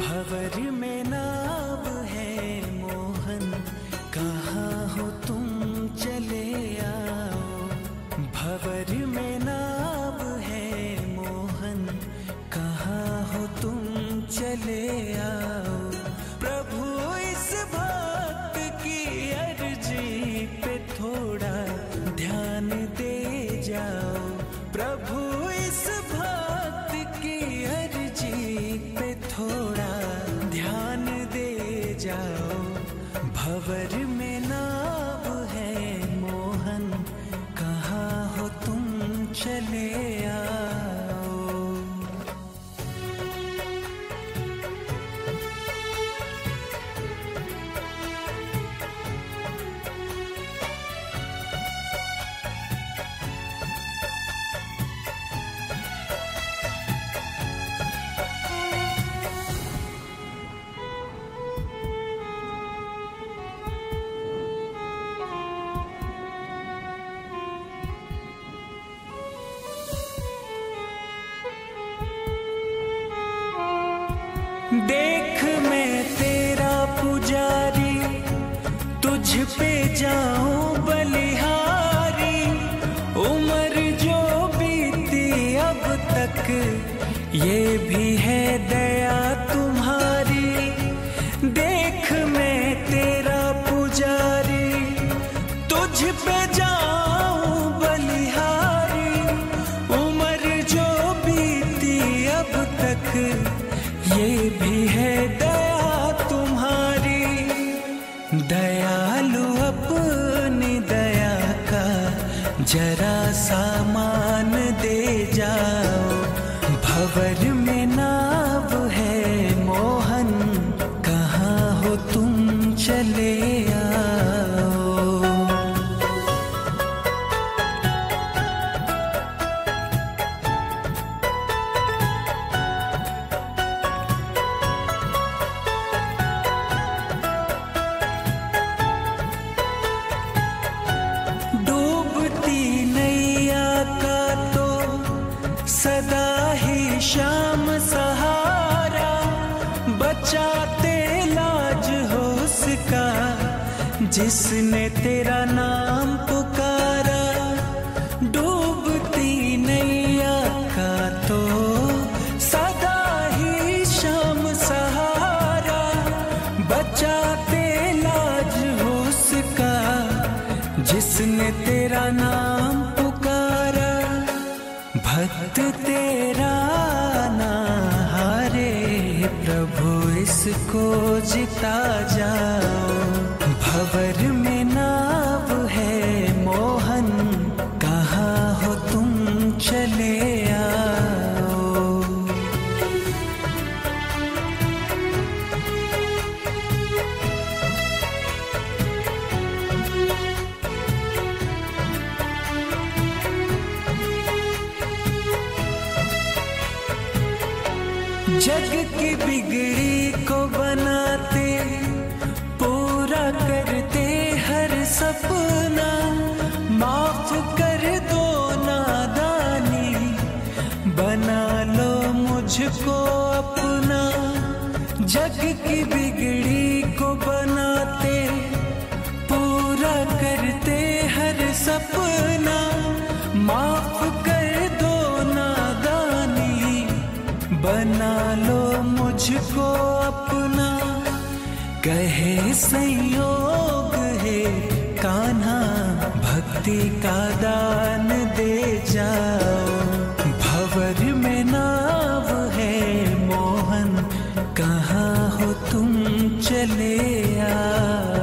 भंवर में नाव है मोहन, कहाँ हो तुम चले आओ। भंवर में नाव है मोहन, कहाँ हो तुम चले आओ। प्रभु इस भक्त की अर्जी पे थोड़ा ध्यान दे जाओ। प्रभु इस भक्त की अर्जी पे थोड़ा ध्यान दे जाओ। भंवर में नाव है मोहन, कहाँ हो तुम चले आओ। देख मैं तेरा पुजारी, तुझ पे जाऊं बलिहारी। उम्र जो बीती अब तक, ये भी है दया तुम्हारी। देख मैं तेरा पुजारी, तुझ पे जाऊं बलिहारी। उम्र जो बीती अब तक, ये भी है दया तुम्हारी। दयालु अपनी दया का जरा सामान दे जाओ। भंवर में नाव है मोहन, कहाँ हो तुम चले आओ। सदा ही शाम सहारा, बचाते लाज हो उसका जिसने तेरा नाम पुकारा। डूबती नैया का तो सदा ही शाम सहारा, बचाते लाज हो उसका जिसने तेरा नाम पुकारा। भक्त तेरा ना हारे, प्रभु इसको जिता जाओ। भंवर में नाव है मोहन, कहाँ हो तुम चले आओ। जग की बिगड़ी को बनाते, पूरा करते हर सपना। माफ कर दो नादानी, बना लो मुझको अपना। जग की बिगड़ी को बनाते, पूरा करते हर सपना। माफ कर दो नादानी, बना लो मुझको अपना। कहे संयोग है कान्हा, भक्ति का दान दे जाओ। भंवर में नाव है मोहन, कहाँ हो तुम चले आओ।